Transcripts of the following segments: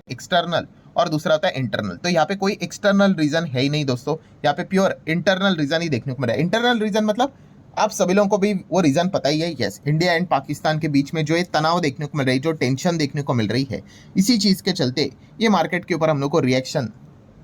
External और दूसरा होता है इंटरनल। तो यहाँ पे कोई एक्सटर्नल रीजन है ही नहीं दोस्तों, यहाँ पे प्योर इंटरनल रीजन ही देखने को मिल रहा है। इंटरनल रीजन मतलब आप सभी लोगों को भी वो रीजन पता ही है, यस, इंडिया एंड पाकिस्तान के बीच में जो ये तनाव देखने को मिल रही है, जो टेंशन देखने को मिल रही है, इसी चीज के चलते ये मार्केट के ऊपर हम लोग को रिएक्शन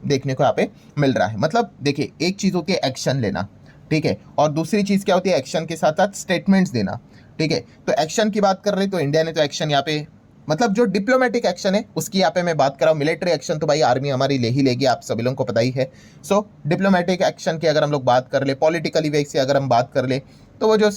देखने को यहाँ पे मिल रहा है। मतलब देखिए, एक चीज होती है एक्शन लेना, ठीक है, और दूसरी चीज क्या होती है एक्शन के साथ साथ स्टेटमेंट्स देना, ठीक है। तो एक्शन की बात कर रहे तो इंडिया ने तो एक्शन यहाँ पे, मतलब जो डिप्लोमेटिक एक्शन है उसकी यहाँ पे मैं बात कर रहा हूँ। मिलिट्री एक्शन तो भाई आर्मी हमारी ले ही लेगी, आप सभी लोगों को पता ही है। सो डिप्लोमेटिक एक्शन की अगर हम लोग बात कर ले, पॉलिटिकली वे से अगर हम बात कर ले, तो वो जो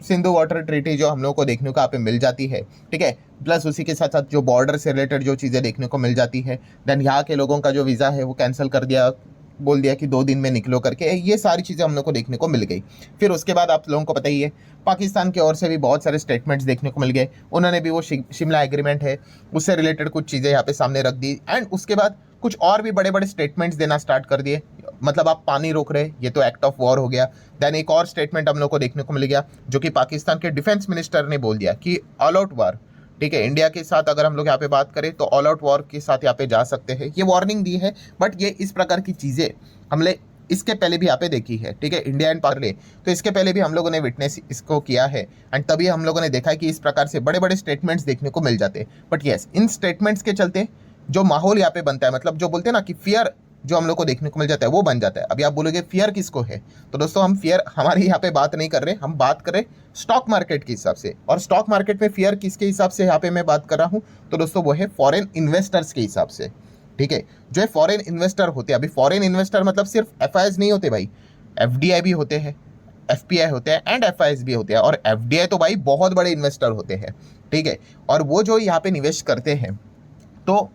सिंधु वाटर ट्रीटी जो हम लोग को देखने को यहाँ पे मिल जाती है, ठीक है, प्लस उसी के साथ साथ जो बॉर्डर से रिलेटेड जो चीज़ें देखने को मिल जाती है, देन यहाँ के लोगों का जो वीज़ा है वो कैंसिल कर दिया, बोल दिया कि 2 दिन में निकलो करके, ये सारी चीज़ें हम लोग को देखने को मिल गई। फिर उसके बाद आप लोगों को पता ही है, पाकिस्तान की ओर से भी बहुत सारे स्टेटमेंट्स देखने को मिल गए। उन्होंने भी वो शिमला एग्रीमेंट है उससे रिलेटेड कुछ चीज़ें यहाँ पे सामने रख दी, एंड उसके बाद कुछ और भी बड़े बड़े स्टेटमेंट्स देना स्टार्ट कर दिए। मतलब आप पानी रोक रहे, ये तो एक्ट ऑफ वॉर हो गया। देन एक और स्टेटमेंट हम लोग को देखने को मिल गया, जो कि पाकिस्तान के डिफेंस मिनिस्टर ने बोल दिया कि ऑल आउट वॉर, ठीक है, इंडिया के साथ अगर हम लोग यहाँ पे बात करें तो ऑल आउट वॉर के साथ यहाँ पे जा सकते हैं, ये वार्निंग दी है। बट ये इस प्रकार की चीज़ें हमने इसके पहले भी यहाँ पे देखी है, ठीक है, इंडिया एंड पार्ले, तो इसके पहले भी हम लोगों ने विटनेस इसको किया है, एंड तभी हम लोगों ने देखा है कि इस प्रकार से बड़े बड़े स्टेटमेंट्स देखने को मिल जाते हैं। बट यस, इन स्टेटमेंट्स के चलते जो माहौल यहाँ पे बनता है, मतलब जो बोलते हैं ना कि फियर जो हम लोग को देखने को मिल जाता है वो बन जाता है। अभी आप बोलोगे फियर किसको है, तो दोस्तों हम फियर हमारे यहाँ पे बात नहीं कर रहे, हम बात कर रहे स्टॉक मार्केट के हिसाब से। और स्टॉक मार्केट में फियर किसके हिसाब से यहाँ पे मैं बात कर रहा हूँ, तो दोस्तों वो है फॉरेन इन्वेस्टर्स के हिसाब से, ठीक है। जो है फॉरेन इन्वेस्टर होते हैं, अभी फॉरेन इन्वेस्टर मतलब सिर्फ एफआईआईज नहीं होते भाई, एफडीआई भी होते हैं, एफपीआई होते हैं एंड एफआईआईज भी होते हैं। और एफडीआई तो भाई बहुत बड़े इन्वेस्टर होते हैं, ठीक है। और वो जो यहाँ पे निवेश करते हैं, तो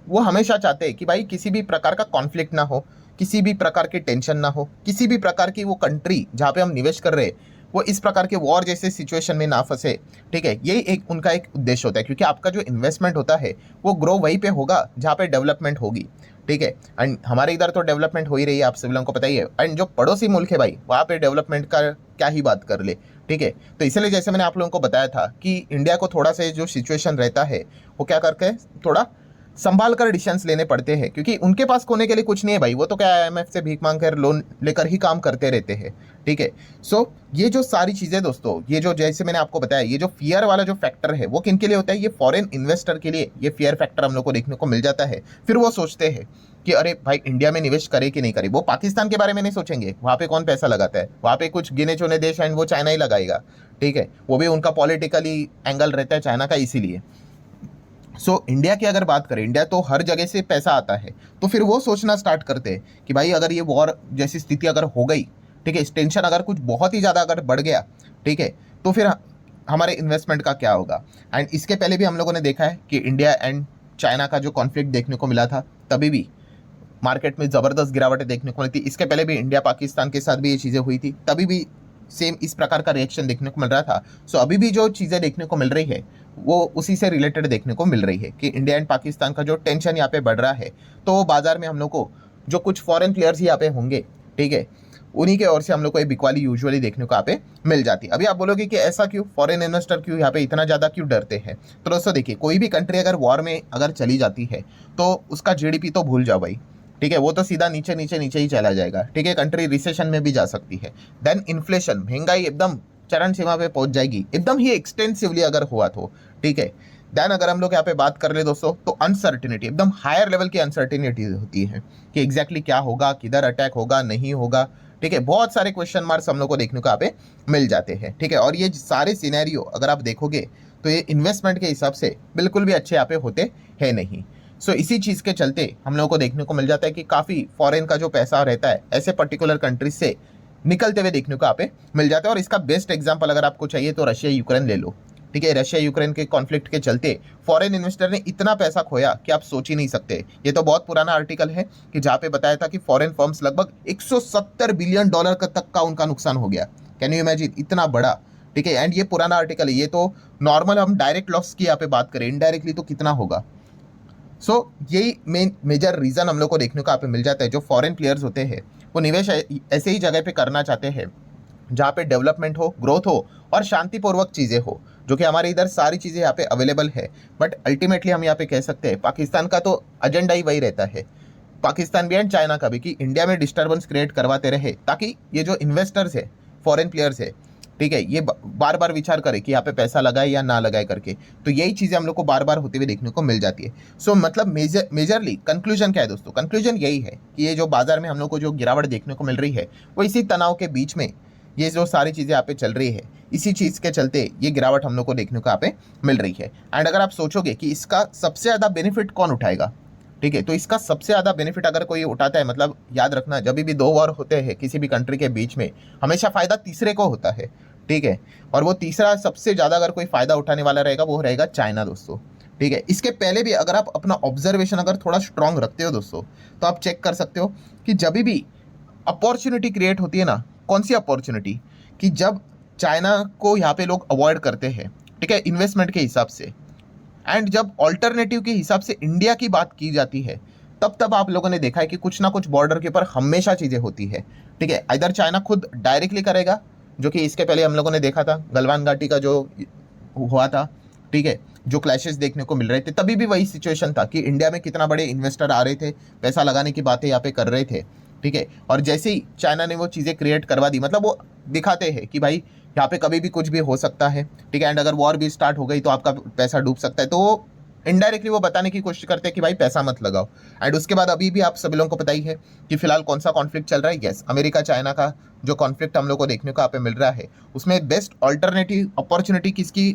वो हमेशा चाहते हैं कि भाई किसी भी प्रकार का कॉन्फ्लिक्ट ना हो, किसी भी प्रकार की टेंशन ना हो, किसी भी प्रकार की वो कंट्री जहाँ पे हम निवेश कर रहे हैं वो इस प्रकार के वॉर जैसे सिचुएशन में ना फंसे, ठीक है। यही एक उनका एक उद्देश्य होता है, क्योंकि आपका जो इन्वेस्टमेंट होता है वो ग्रो वहीं पे होगा जहाँ पे डेवलपमेंट होगी, ठीक है। एंड हमारे इधर तो डेवलपमेंट हो ही रही है, आप सभी लोगों को पता ही है। एंड जो पड़ोसी मुल्क है भाई, वहाँ पे डेवलपमेंट का क्या ही बात कर ले, ठीक है। तो इसलिए जैसे मैंने आप लोगों को बताया था कि इंडिया को थोड़ा सा जो सिचुएशन रहता है वो क्या करके थोड़ा संभाल कर डिसीजंस लेने पड़ते हैं, क्योंकि उनके पास खोने के लिए कुछ नहीं है भाई, वो तो क्या आईएमएफ से भीख मांग कर लोन लेकर ही काम करते रहते हैं, ठीक है। सो ये जो सारी चीज़ें दोस्तों, ये जो जैसे मैंने आपको बताया, ये जो फियर वाला जो फैक्टर है वो किन के लिए होता है, ये फॉरेन इन्वेस्टर के लिए ये फियर फैक्टर हम लोग को देखने को मिल जाता है। फिर वो सोचते हैं कि अरे भाई इंडिया में निवेश करे कि नहीं करे। वो पाकिस्तान के बारे में नहीं सोचेंगे, वहाँ पे कौन पैसा लगाता है, वहाँ पे कुछ गिने चुने देश एंड वो चाइना ही लगाएगा, ठीक है। वो भी उनका पॉलिटिकली एंगल रहता है चाइना का, इसीलिए। सो इंडिया की अगर बात करें, इंडिया तो हर जगह से पैसा आता है, तो फिर वो सोचना स्टार्ट करते हैं कि भाई अगर ये वॉर जैसी स्थिति अगर हो गई, ठीक है, टेंशन अगर कुछ बहुत ही ज़्यादा अगर बढ़ गया, ठीक है, तो फिर हमारे इन्वेस्टमेंट का क्या होगा। एंड इसके पहले भी हम लोगों ने देखा है कि इंडिया एंड चाइना का जो कॉन्फ्लिक्ट देखने को मिला था, तभी भी मार्केट में ज़बरदस्त गिरावटें देखने को मिली थी। इसके पहले भी इंडिया पाकिस्तान के साथ भी ये चीज़ें हुई थी, तभी भी सेम इस प्रकार का रिएक्शन देखने को मिल रहा था। सो अभी भी जो चीज़ें देखने को मिल रही है वो उसी से रिलेटेड देखने को मिल रही है कि इंडिया एंड पाकिस्तान का जो टेंशन यहाँ पे बढ़ रहा है, तो बाजार में हम लोग को जो कुछ फॉरेन प्लेयर्स यहाँ पे होंगे, ठीक है, उन्हीं के ओर से हम लोग को एक बिकवाली यूजुअली देखने को यहाँ पे मिल जाती है। अभी आप बोलोगे कि ऐसा क्यों, फॉरेन इन्वेस्टर क्यों यहाँ पे इतना ज़्यादा क्यों डरते हैं, तो दोस्तों देखिए, कोई भी कंट्री अगर वॉर में अगर चली जाती है तो उसका जीडीपी तो भूल जाओ भाई, ठीक है, वो तो सीधा नीचे नीचे नीचे ही चला जाएगा, ठीक है। कंट्री रिसेशन में भी जा सकती है। देन इन्फ्लेशन, महंगाई एकदम चरण सीमा पे पहुंच जाएगी, एकदम ही एक्सटेंसिवली अगर हुआ तो, ठीक है। देन अगर हम लोग यहाँ पे बात कर ले दोस्तों, तो अनसर्टिनिटी, एकदम हायर लेवल की अनसर्टिनिटी होती है कि एग्जैक्टली क्या होगा, किधर अटैक होगा, नहीं होगा, ठीक है। बहुत सारे क्वेश्चन मार्क्स हम लोग को देखने को यहाँ पे मिल जाते हैं, ठीक है। और ये सारे सिनेरियो अगर आप देखोगे तो ये इन्वेस्टमेंट के हिसाब से बिल्कुल भी अच्छे यहाँ पे होते हैं नहीं। सो इसी चीज़ के चलते हम लोगों को देखने को मिल जाता है कि काफ़ी फॉरेन का जो पैसा रहता है ऐसे पर्टिकुलर कंट्रीज से निकलते हुए देखने को यहाँ पे मिल जाता है। और इसका बेस्ट एग्जांपल अगर आपको चाहिए तो रशिया यूक्रेन ले लो, ठीक है। रशिया यूक्रेन के कॉन्फ्लिक्ट के चलते फॉरेन इन्वेस्टर ने इतना पैसा खोया कि आप सोच ही नहीं सकते। ये तो बहुत पुराना आर्टिकल है कि जहाँ पे बताया था कि फॉरेन फर्म्स लगभग 170 बिलियन डॉलर तक का उनका नुकसान हो गया। कैन यू इमेजिन, इतना बड़ा, ठीक है। एंड ये पुराना आर्टिकल है, ये तो नॉर्मल हम डायरेक्ट लॉस की यहाँ पे बात करें, इनडायरेक्टली तो कितना होगा। सो यही मेजर रीज़न हम लोग को देखने को यहाँ पे मिल जाता है। जो फॉरेन प्लेयर्स होते हैं वो निवेश ऐसे ही जगह पे करना चाहते हैं जहाँ पे डेवलपमेंट हो, ग्रोथ हो और शांतिपूर्वक चीज़ें हो, जो कि हमारे इधर सारी चीज़ें यहाँ पे अवेलेबल है। बट अल्टीमेटली हम यहाँ पे कह सकते हैं पाकिस्तान का तो एजेंडा ही वही रहता है, पाकिस्तान भी एंड चाइना का भी, कि इंडिया में डिस्टर्बेंस क्रिएट करवाते रहे ताकि ये जो इन्वेस्टर्स है, फॉरेन प्लेयर्स है, ठीक है, ये बार बार विचार करे कि यहाँ पे पैसा लगाए या ना लगाए करके। तो यही चीज़ें हम लोग को बार बार होते हुए देखने को मिल जाती है। सो मतलब मेजरली कंक्लूजन क्या है दोस्तों? कंक्लूजन यही है कि ये जो बाजार में हम लोग को जो गिरावट देखने को मिल रही है वो इसी तनाव के बीच में ये जो सारी चीज़ें यहाँ पे चल रही है, इसी चीज़ के चलते ये गिरावट हम लोग को देखने को यहाँ पे मिल रही है। एंड अगर आप सोचोगे कि इसका सबसे ज़्यादा बेनिफिट कौन उठाएगा, ठीक है, तो इसका सबसे ज़्यादा बेनिफिट अगर कोई उठाता है, मतलब याद रखना जब भी दो वॉर होते हैं किसी भी कंट्री के बीच में, हमेशा फ़ायदा तीसरे को होता है, ठीक है, और वो तीसरा सबसे ज़्यादा अगर कोई फ़ायदा उठाने वाला रहेगा वो रहेगा चाइना दोस्तों, ठीक है। इसके पहले भी अगर आप अपना ऑब्जर्वेशन अगर थोड़ा स्ट्रांग रखते हो दोस्तों, तो आप चेक कर सकते हो कि जब भी अपॉर्चुनिटी क्रिएट होती है ना, कौन सी अपॉर्चुनिटी, कि जब चाइना को यहाँ पे लोग अवॉइड करते हैं, ठीक है, इन्वेस्टमेंट के हिसाब से, एंड जब ऑल्टरनेटिव के हिसाब से इंडिया की बात की जाती है, तब तब आप लोगों ने देखा है कि कुछ ना कुछ बॉर्डर के ऊपर हमेशा चीज़ें होती है, ठीक है। इधर चाइना खुद डायरेक्टली करेगा, जो कि इसके पहले हम लोगों ने देखा था गलवान घाटी का जो हुआ था, ठीक है, जो क्लैशेस देखने को मिल रहे थे, तभी भी वही सिचुएशन था कि इंडिया में कितना बड़े इन्वेस्टर आ रहे थे, पैसा लगाने की बातें यहाँ पे कर रहे थे, ठीक है। और जैसे ही चाइना ने वो चीज़ें क्रिएट करवा दी, मतलब वो दिखाते हैं कि भाई यहाँ पे कभी भी कुछ भी हो सकता है, ठीक है, एंड अगर वॉर भी स्टार्ट हो गई तो आपका पैसा डूब सकता है, तो वो इनडायरेक्टली वो बताने की कोशिश करते हैं कि भाई पैसा मत लगाओ। एंड उसके बाद अभी भी आप सभी लोगों को पता ही है कि फिलहाल कौन सा कॉन्फ्लिक्ट चल रहा है। यस, अमेरिका चाइना का जो कॉन्फ्लिक्ट हम लोग को देखने को यहाँ पे मिल रहा है, उसमें बेस्ट ऑल्टरनेटिव अपॉर्चुनिटी किसकी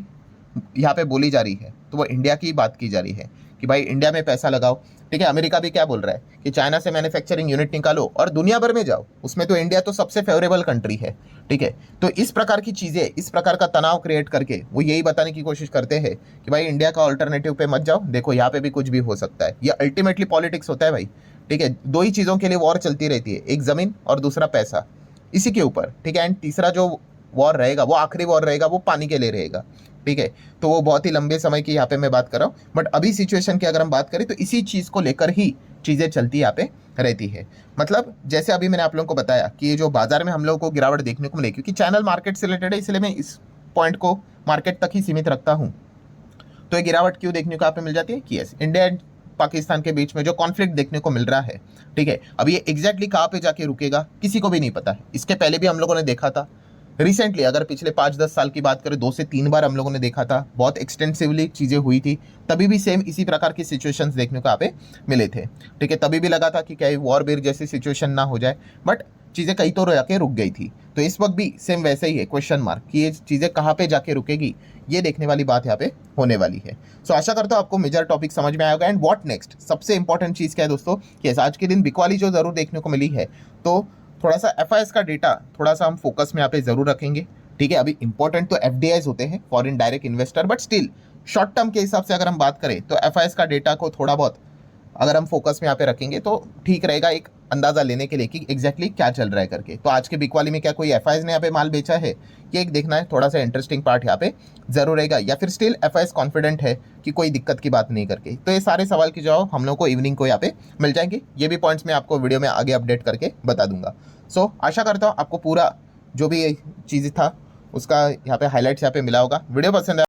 यहाँ पे बोली जा रही है, तो वो इंडिया की बात की जा रही है कि भाई इंडिया में पैसा लगाओ, ठीक है। अमेरिका भी क्या बोल रहा है कि चाइना से मैन्युफैक्चरिंग यूनिट निकालो और दुनिया भर में जाओ, उसमें तो इंडिया तो सबसे फेवरेबल कंट्री है, ठीक है। तो इस प्रकार की चीज़ें, इस प्रकार का तनाव क्रिएट करके वो यही बताने की कोशिश करते हैं कि भाई इंडिया का ऑल्टरनेटिव पे मत जाओ, देखो यहाँ पे भी कुछ भी हो सकता है। ये अल्टीमेटली पॉलिटिक्स होता है भाई, ठीक है। दो ही चीज़ों के लिए वॉर चलती रहती है, एक ज़मीन और दूसरा पैसा, इसी के ऊपर, ठीक है। एंड तीसरा जो वॉर रहेगा, वो आखिरी वॉर रहेगा, वो पानी के लिए रहेगा, ठीक है। तो वो बहुत ही लंबे समय की यहाँ पे मैं बात कर रहा हूँ, बट अभी सिचुएशन की अगर हम बात करें तो इसी चीज़ को लेकर ही चीज़ें चलती यहाँ पे रहती है। मतलब जैसे अभी मैंने आप लोगों को बताया कि ये जो बाजार में हम लोगों को गिरावट देखने को मिले, क्योंकि चैनल मार्केट से रिलेटेड है इसलिए मैं इस पॉइंट को मार्केट तक ही सीमित रखता हूँ। तो ये गिरावट क्यों देखने को यहाँ पे मिल जाती है कि यस, इंडिया एंड पाकिस्तान के बीच में जो कॉन्फ्लिक्ट देखने को मिल रहा है, ठीक है, अब ये एग्जैक्टली कहाँ पे जाके रुकेगा किसी को भी नहीं पता है। इसके पहले भी हम लोगों ने देखा था रिसेंटली, अगर पिछले 5-10 साल की बात करें, 2 से 3 बार हम लोगों ने देखा था, बहुत एक्सटेंसिवली चीज़ें हुई थी, तभी भी सेम इसी प्रकार की सिचुएशंस देखने को यहाँ पे मिले थे, ठीक है। तभी भी लगा था कि क्या वॉर बेर जैसी सिचुएशन ना हो जाए, बट चीज़ें कहीं तो जाके रुक गई थी। तो इस वक्त भी सेम वैसे ही है, क्वेश्चन मार्क, कि ये चीज़ें कहाँ पे जाके रुकेगी, ये देखने वाली बात यहाँ पे होने वाली है। सो आशा करता हूँ आपको मेजर टॉपिक समझ में आएगा। एंड व्हाट नेक्स्ट, सबसे इंपॉर्टेंट चीज़ क्या है दोस्तों, कि आज के दिन बिकवाली जो ज़रूर देखने को मिली है, तो थोड़ा सा एफआईएस का डेटा थोड़ा सा हम फोकस में यहाँ पे ज़रूर रखेंगे, ठीक है। अभी इंपॉर्टेंट तो एफडीआईज होते हैं, foreign direct investor, but still short term के हिसाब से अगर हम बात करें तो एफआईएस का डेटा को थोड़ा बहुत अगर हम फोकस में यहाँ पे रखेंगे तो ठीक रहेगा, एक अंदाज़ा लेने के लिए कि एग्जैक्टली क्या चल रहा है करके। तो आज के बिकवाली में क्या कोई एफआईएस ने यहाँ पे माल बेचा है, ये एक देखना है, थोड़ा सा इंटरेस्टिंग पार्ट यहाँ पे जरूर रहेगा, या फिर स्टिल एफआईएस कॉन्फिडेंट है कि कोई दिक्कत की बात नहीं करके। तो ये सारे सवाल के जवाब हम लोग को इवनिंग को यहाँ पे मिल जाएंगे, ये भी पॉइंट्स मैं आपको वीडियो में आगे अपडेट करके बता दूंगा। सो आशा करता हूँ आपको पूरा जो भी चीज़ था उसका यहाँ पे हाईलाइट्स यहाँ पे मिला होगा। वीडियो पसंद है